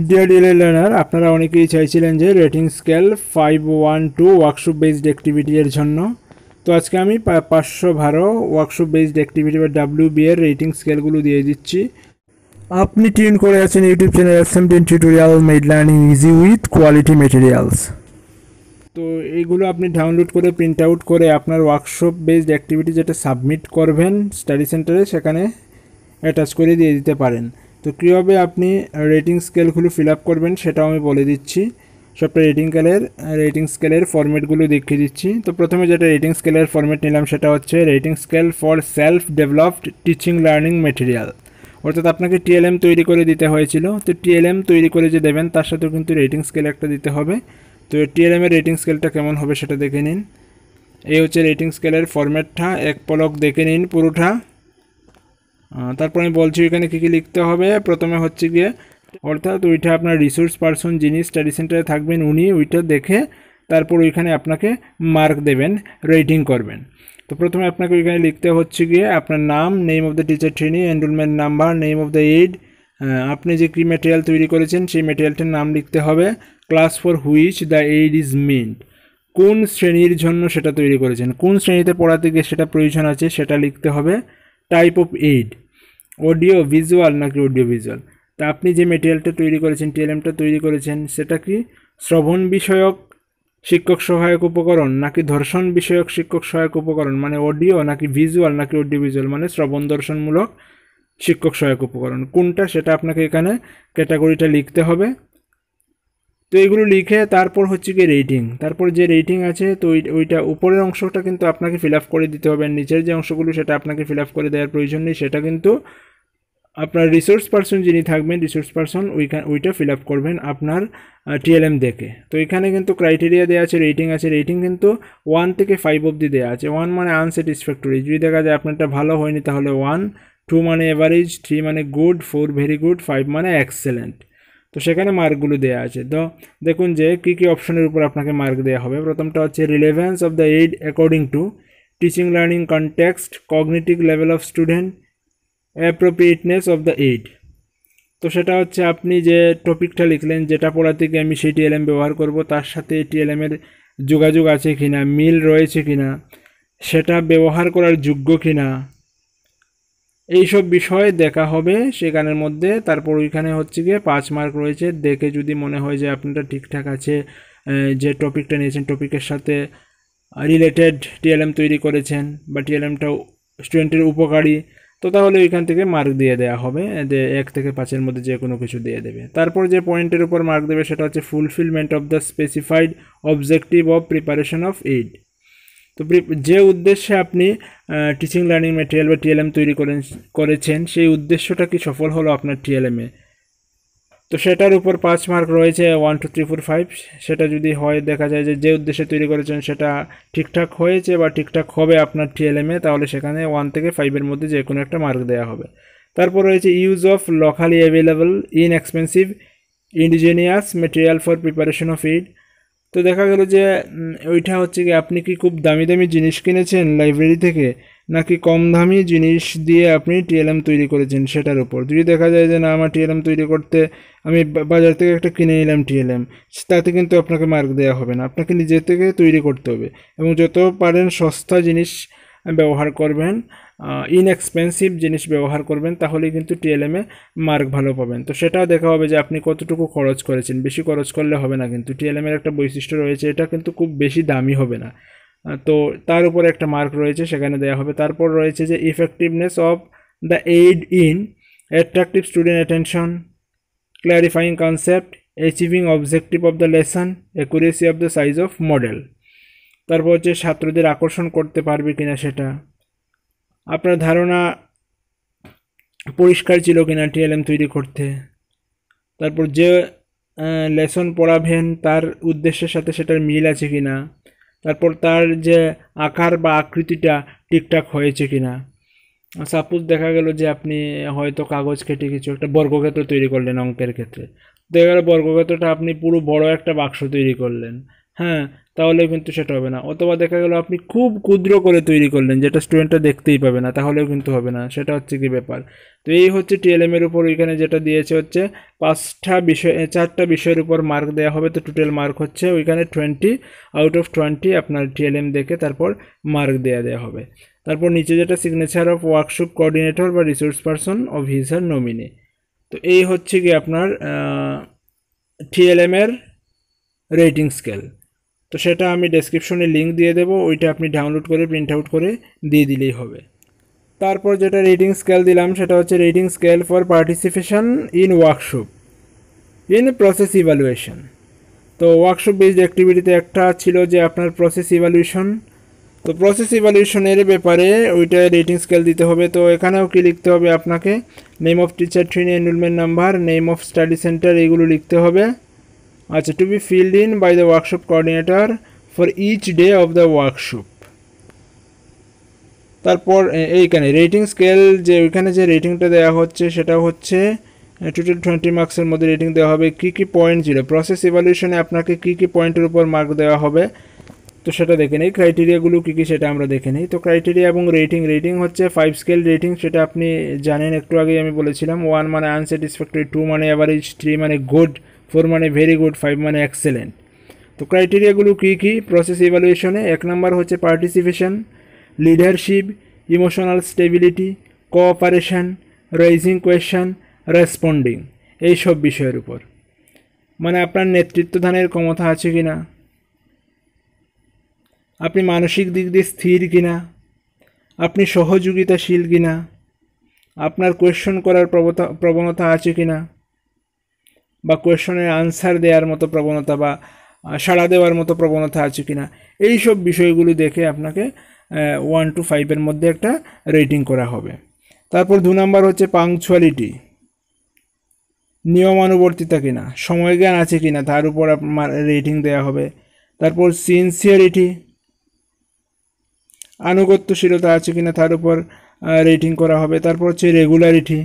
Deer D.El.Ed learner, আপনারা অনেকেই চাইছিলেন যে rating scale 512 workshop based activity এর জন্য। তো আজকে আমি 512 ওয়ার্কশপ বেসড অ্যাক্টিভিটি বা WBA এর রেটিং স্কেলগুলো দিয়ে দিচ্ছি। আপনি টিউন করে আছেন YouTube channel SMDN tutorial made learning easy with quality materials. তো এইগুলো আপনি ডাউনলোড করে প্রিন্ট আউট করে আপনার ওয়ার্কশপ বেসড অ্যাক্টিভিটি যেটা সাবমিট করবেন স্টাডি সেন্টারে সেখানে অ্যাটাচ করে দিয়ে দিতে পারেন। তো কীভাবে আপনি রেটিং স্কেলগুলো ফিল আপ করবেন সেটাও আমি বলে দিচ্ছি। সবটা রেটিং স্কেলের ফরম্যাটগুলো দেখিয়ে দিচ্ছি। তো প্রথমে যেটা রেটিং স্কেলের ফরম্যাট নিলাম সেটা হচ্ছে rating scale for self developed teaching learning material, অর্থাৎ আপনাকে TLM তৈরি করে দিতে হয়েছিল। তো TLM তৈরি করে যে দেবেন তার সাথেও কিন্তু রেটিং স্কেল একটা দিতে হবে। তো TLM এর রেটিং স্কেলটা কেমন হবে সেটা দেখে নিন। এই হচ্ছে রেটিং স্কেলের ফরম্যাটটা, এক পলক দেখে নিন পুরোটা। তারপর আমি বলছি এখানে কী কী লিখতে হবে। প্রথমে হচ্ছে গিয়ে অর্থাৎ ওইটা আপনার রিসোর্স পারসন যিনি স্টাডি সেন্টারে থাকবেন উনি ওইটা দেখে তারপর ওইখানে আপনাকে মার্ক দেবেন, রেটিং করবেন। তো প্রথমে আপনাকে ওইখানে লিখতে হচ্ছে গিয়ে আপনার নাম, name of the teacher trainee, enrolment number, name of the aid, আপনি যে কী ম্যাটেরিয়াল তৈরি করেছেন সেই ম্যাটেরিয়ালটার নাম লিখতে হবে, class for which the aid is meant, কোন শ্রেণীর জন্য সেটা তৈরি করেছেন, কোন শ্রেণীতে পড়াতে গিয়ে সেটা প্রয়োজন আছে সেটা লিখতে হবে, type of aid, audio visual নাকি অডিও ভিজুয়াল। তা আপনি যে ম্যাটেরিয়ালটা তৈরি করেছেন TLMটা তৈরি করেছেন সেটা কি শ্রবণ বিষয়ক শিক্ষক সহায়ক উপকরণ নাকি দর্শন বিষয়ক শিক্ষক সহায়ক উপকরণ, মানে অডিও নাকি ভিজুয়াল নাকি অডিও ভিজুয়াল মানে শ্রবণ দর্শনমূলক শিক্ষক সহায়ক উপকরণ কোনটা সেটা আপনাকে এখানে ক্যাটাগরিটা লিখতে হবে। তো এগুলো লিখে তারপর হচ্ছে কি রেটিং, তারপর যে রেটিং আছে তো ওইটা উপরের অংশটা কিন্তু আপনাকে ফিল আপ করে দিতে হবে, নিচের যে অংশগুলো সেটা আপনাকে ফিল আপ করে দেওয়ার প্রয়োজন নেই, সেটা কিন্তু আপনার রিসোর্স পারসন যিনি থাকবেন রিসোর্স পারসন ওইটা ফিল আপ করবেন আপনার TLM দেখে। তো এখানে কিন্তু ক্রাইটেরিয়া দেওয়া আছে, রেটিং আছে, রেটিং কিন্তু 1 থেকে 5 অবধি দেওয়া আছে। 1 মানে আনস্যাটিসফ্যাক্টরি, যদি দেখা যায় আপনারটা ভালো হয়নি তাহলে 1, 2 মানে এভারেজ, 3 মানে গুড, 4 ভেরি গুড, 5 মানে এক্সেলেন্ট। তো সেখানে মার্কগুলো দেওয়া আছে। তো দেখুন যে কী কী অপশনের উপর আপনাকে মার্ক দেওয়া হবে। প্রথমটা হচ্ছে relevance of the aid according to teaching learning context, cognitive level of student, appropriateness of the aid. তো সেটা হচ্ছে আপনি যে টপিকটা লিখলেন যেটা পড়াতে গিয়ে আমি সেই TLM ব্যবহার করব তার সাথে TLM এর যোগাযোগ আছে কিনা, মিল রয়েছে কিনা, সেটা ব্যবহার করার যোগ্য কিনা, এইসব বিষয় দেখা হবে সেখানের মধ্যে। তারপর ওইখানে হচ্ছে গিয়ে 5 মার্ক রয়েছে, দেখে যদি মনে হয় যে আপনারটা ঠিকঠাক আছে, যে টপিকটা নিয়েছেন টপিকের সাথে রিলেটেড TLM তৈরি করেছেন বা TLMটাও স্টুডেন্টের উপকারী, তো তাহলে ওইখান থেকে মার্ক দিয়ে দেওয়া হবে, যে 1 থেকে 5-এর মধ্যে যে কোনো কিছু দিয়ে দেবে। তারপর যে পয়েন্টের উপর মার্ক দেবে সেটা হচ্ছে fulfilment of the specified objective of preparation of aid. তো যে উদ্দেশ্যে আপনি টিচিং লার্নিং ম্যাটেরিয়াল বা TLM তৈরি করেছেন সেই উদ্দেশ্যটা কি সফল হলো আপনার TLM-এ, তো সেটার উপর 5 মার্ক রয়েছে, 1 2 3 4 5। সেটা যদি হয় দেখা যায় যে উদ্দেশ্যে তৈরি করেছেন সেটা ঠিকঠাক হয়েছে বা ঠিকঠাক হবে আপনার TLM-এ, তাহলে সেখানে 1 থেকে 5-এর মধ্যে যে কোনো একটা মার্ক দেওয়া হবে। তারপর রয়েছে use of locally available inexpensive indigenous material for preparation of aid. তো দেখা গেল যে ওইটা হচ্ছে কি আপনি কি খুব দামি দামি জিনিস কিনেছেন লাইব্রেরি থেকে নাকি কম দামি জিনিস দিয়ে আপনি TLM তৈরি করেছেন সেটার উপর। যদি দেখা যায় যে না আমার TLM তৈরি করতে আমি বাজার থেকে একটা কিনে নিলাম TLM, তাতে কিন্তু আপনাকে মার্ক দেওয়া হবে না, আপনাকে নিজে থেকে তৈরি করতে হবে এবং যত পারেন সস্তা জিনিস ব্যবহার করবেন, ইনএক্সপেন্সিভ জিনিস ব্যবহার করবেন, তাহলেই কিন্তু TLM-এ মার্ক ভালো পাবেন। তো সেটাও দেখা হবে যে আপনি কতটুকু খরচ করেছেন, বেশি খরচ করলে হবে না। কিন্তু TLM-এর একটা বৈশিষ্ট্য রয়েছে, এটা কিন্তু খুব বেশি দামি হবে না, তো তার উপরে একটা মার্ক রয়েছে সেখানে দেওয়া হবে। তারপর রয়েছে যে effectiveness of the aid in attractive student attention, clarifying concept, achieving objective of the lesson, accuracy of the size of model. তারপর হচ্ছে ছাত্রদের আকর্ষণ করতে পারবে কিনা সেটা, আপনার ধারণা পরিষ্কার ছিল কিনা TLM তৈরি করতে, তারপর যে লেসন পড়াবেন তার উদ্দেশ্যের সাথে সেটার মিল আছে কিনা, তারপর তার যে আকার বা আকৃতিটা ঠিকঠাক হয়েছে কিনা। সাপোজ দেখা গেল যে আপনি হয়তো কাগজ কেটে কিছু একটা বর্গক্ষেত্র তৈরি করলেন অঙ্কের ক্ষেত্রে, দেখা গেল বর্গক্ষেত্রটা আপনি পুরো বড় একটা বাক্স তৈরি করলেন, হ্যাঁ, তাহলেও কিন্তু সেটা হবে না। অথবা দেখা গেল আপনি খুব ক্ষুদ্র করে তৈরি করলেন যেটা স্টুডেন্টরা দেখতেই পাবে না, তাহলেও কিন্তু হবে না। সেটা হচ্ছে কি ব্যাপার। তো এই হচ্ছে টিএলএম এর উপর ওইখানে যেটা দিয়েছে হচ্ছে 4টা বিষয়ের উপর মার্ক দেওয়া হবে। তো টোটাল মার্ক হচ্ছে ওইখানে 20 আউট অফ 20 আপনার টিএলএম দেখে তারপর মার্ক দেওয়া হবে। তারপর নিচে যেটা সিগনেচার অফ ওয়ার্কশপ কোঅর্ডিনেটর বা রিসোর্স পারসন অফ হিজ আর নমিনি। তো এই হচ্ছে কি আপনার টিএলএম এর রেটিং স্কেল। তো সেটা আমি ডেসক্রিপশনে লিঙ্ক দিয়ে দেবো, ওইটা আপনি ডাউনলোড করে প্রিন্ট আউট করে দিয়ে দিলেই হবে। তারপর যেটা রেটিং স্কেল দিলাম সেটা হচ্ছে rating scale for participation in workshop in process evaluation. তো ওয়ার্কশপ বেসড অ্যাক্টিভিটিতে একটা ছিল যে আপনার প্রসেস ইভ্যালুয়েশন। তো প্রসেস ইভ্যালুয়েশনের ব্যাপারে ওইটা রেটিং স্কেল দিতে হবে। তো এখানেও কি লিখতে হবে আপনাকে, name of teacher, trainee, enrolment number, name of study centre, এইগুলো লিখতে হবে। আচ্ছা, to be filled in by the workshop coordinator for each day of the workshop. তারপর এইখানে রেটিং স্কেল যে ওইখানে যে রেটিংটা দেওয়া হচ্ছে সেটা হচ্ছে টোটাল 20 মার্কসের মধ্যে রেটিং দেওয়া হবে। কী কী পয়েন্ট ছিল প্রসেস ইভ্যালুয়েশনে, আপনাকে কী কী পয়েন্টের উপর মার্ক দেওয়া হবে তো সেটা দেখে নেই। ক্রাইটেরিয়াগুলো কী কী সেটা আমরা দেখে নিই। তো ক্রাইটেরিয়া এবং রেটিং হচ্ছে 5 স্কেল রেটিং, সেটা আপনি জানেন, একটু আগেই আমি বলেছিলাম। 1 মানে আনস্যাটিসফ্যাক্টরি, 2 মানে অ্যাভারেজ, 3 মানে গুড, 4 মানে ভেরি গুড, 5 মানে এক্সেলেন্ট। তো ক্রাইটেরিয়াগুলো কী কী প্রসেস ইভ্যালুয়েশনে? 1 নম্বর হচ্ছে participation, leadership, emotional stability, cooperation, raising question, responding, এইসব বিষয়ের উপর। মানে আপনার নেতৃত্বদানের ক্ষমতা আছে কি না, আপনি মানসিক দিক দিয়ে স্থির কিনা, আপনি সহযোগিতাশীল কিনা, আপনার কোয়েশ্চন করার প্রবণতা আছে কিনা, বা কোয়েশ্চনের আনসার দেওয়ার মতো প্রবণতা বা সাড়া দেওয়ার মতো প্রবণতা আছে কিনা, এই সব বিষয়গুলো দেখে আপনাকে 1 to 5 এর মধ্যে একটা রেটিং করা হবে। তারপর 2 নাম্বার হচ্ছে পাংচুয়ালিটি, নিয়মানুবর্তিতা কিনা, সময়জ্ঞান আছে কিনা, তার উপর আপনার রেটিং দেওয়া হবে। তারপর সিনসিয়ারিটি, আনুগত্যশীলতা আছে কিনা, তার উপর রেটিং করা হবে। তারপর হচ্ছে রেগুলারিটি,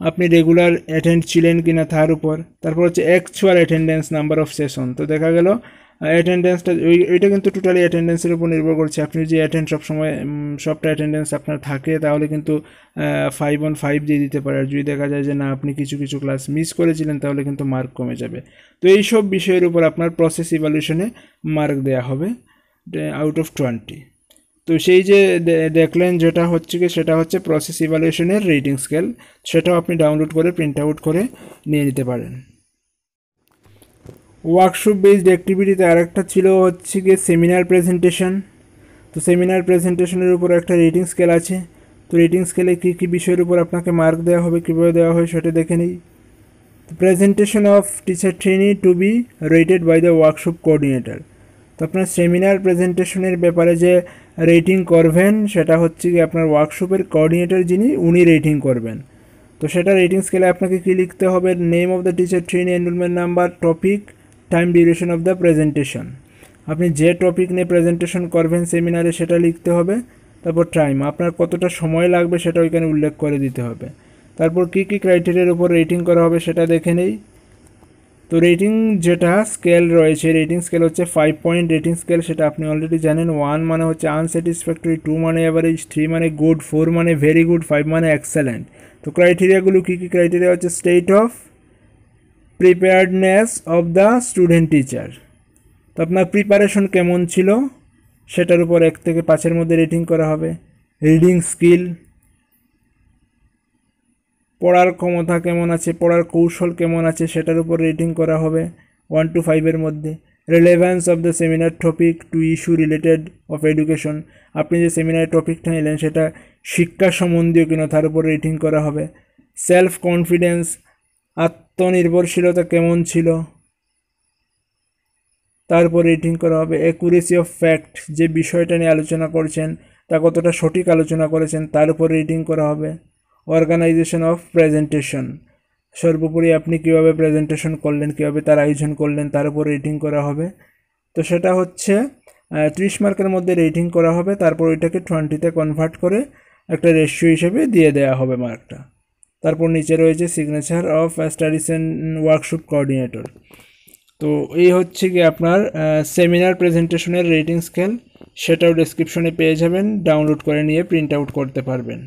আপনি রেগুলার অ্যাটেন্ড ছিলেন কিনা তার উপর। তারপর হচ্ছে actual attendance, number of session. তো দেখা গেল অ্যাটেন্ডেন্সটা ওইটা কিন্তু টোটালি অ্যাটেন্ডেন্সের উপর নির্ভর করছে। আপনি যে সবটা অ্যাটেন্ডেন্স আপনার থাকে তাহলে কিন্তু 5 on 5 দিয়ে দিতে পারে। আর যদি দেখা যায় যে না আপনি কিছু কিছু ক্লাস মিস করেছিলেন তাহলে কিন্তু মার্ক কমে যাবে। তো এই সব বিষয়ের উপর আপনার প্রসেস ইভ্যালুয়েশনে মার্ক দেওয়া হবে আউট অফ 20। তো সেই যে দেখলেন যেটা হচ্ছে কি সেটা হচ্ছে প্রসেস ইভ্যালুয়েশনের রেটিং স্কেল, সেটাও আপনি ডাউনলোড করে প্রিন্ট আউট করে নিয়ে নিতে পারেন। ওয়ার্কশপ বেসড অ্যাক্টিভিটিতে আরেকটা ছিল হচ্ছে গিয়ে সেমিনার প্রেজেন্টেশন। তো সেমিনার প্রেজেন্টেশনের উপর একটা রেটিং স্কেল আছে। তো রেটিং স্কেলে কী কী বিষয়ের উপর আপনাকে মার্ক দেওয়া হবে, কীভাবে দেওয়া হয় সেটা দেখে নিই। Presentation of teacher trainee to be rated by the workshop coordinator. তো আপনার সেমিনার প্রেজেন্টেশনের ব্যাপারে যে রেটিং করবেন সেটা হচ্ছে কি আপনার ওয়ার্কশপের কোঅর্ডিনেটর যিনি উনি রেটিং করবেন। তো সেটা রেটিং স্কেলে আপনাকে কী লিখতে হবে, name of the teacher trainee, enrolment number, topic, time duration of the presentation. আপনি যে টপিক নিয়ে প্রেজেন্টেশন করবেন সেমিনারে সেটা লিখতে হবে। তারপর টাইম, আপনার কতটা সময় লাগবে সেটা ওইখানে উল্লেখ করে দিতে হবে। তারপর কী কী ক্রাইটেরিয়ার উপর রেটিং করা হবে সেটা দেখে নেই। তো রেটিং যেটা স্কেল রয়েছে, রেটিং স্কেল হচ্ছে 5 পয়েন্ট রেটিং স্কেল, সেটা আপনি অলরেডি জানেন। 1 মানে হচ্ছে আনস্যাটিসফ্যাক্টরি, 2 মানে অ্যাভারেজ, 3 মানে গুড, 4 মানে ভেরি গুড, 5 মানে এক্সেলেন্ট। তো ক্রাইটেরিয়াগুলো কী কী ক্রাইটেরিয়া হচ্ছে, state of preparedness of the student teacher. তো আপনার প্রিপারেশন কেমন ছিল সেটার উপর 1 থেকে 5-এর মধ্যে রেটিং করা হবে। রিডিং স্কিল, পড়ার ক্ষমতা কেমন আছে, পড়ার কৌশল কেমন আছে সেটার উপর রেটিং করা হবে 1 to 5-এর মধ্যে। Relevance of the seminar topic to issue related of education, আপনি যে সেমিনারের টপিকটা নিলেন সেটা শিক্ষা সম্বন্ধীয় কিনা তার উপর রেটিং করা হবে। সেলফ কনফিডেন্স, আত্মনির্ভরশীলতা কেমন ছিল তার উপর রেটিং করা হবে। অ্যাকুরেসি অফ ফ্যাক্ট, যে বিষয়টা নিয়ে আলোচনা করছেন তা কতটা সঠিক আলোচনা করেছেন তার উপর রেটিং করা হবে। অর্গানাইজেশন অফ প্রেজেন্টেশন, সর্বোপরি আপনি কীভাবে প্রেজেন্টেশন করলেন, কীভাবে তার আয়োজন করলেন তার উপর রেটিং করা হবে। তো সেটা হচ্ছে 30 মার্কের মধ্যে রেটিং করা হবে। তারপর ওইটাকে 20-তে কনভার্ট করে একটা রেশিও হিসেবে দিয়ে দেওয়া হবে মার্কটা। তারপর নিচে রয়েছে signature of studies and workshop coordinator. তো তো এই হচ্ছে কি আপনার সেমিনার প্রেজেন্টেশনের রেটিং স্কেল, সেটাও ডেসক্রিপশনে পেয়ে যাবেন, ডাউনলোড করে নিয়ে প্রিন্ট আউট করতে পারবেন।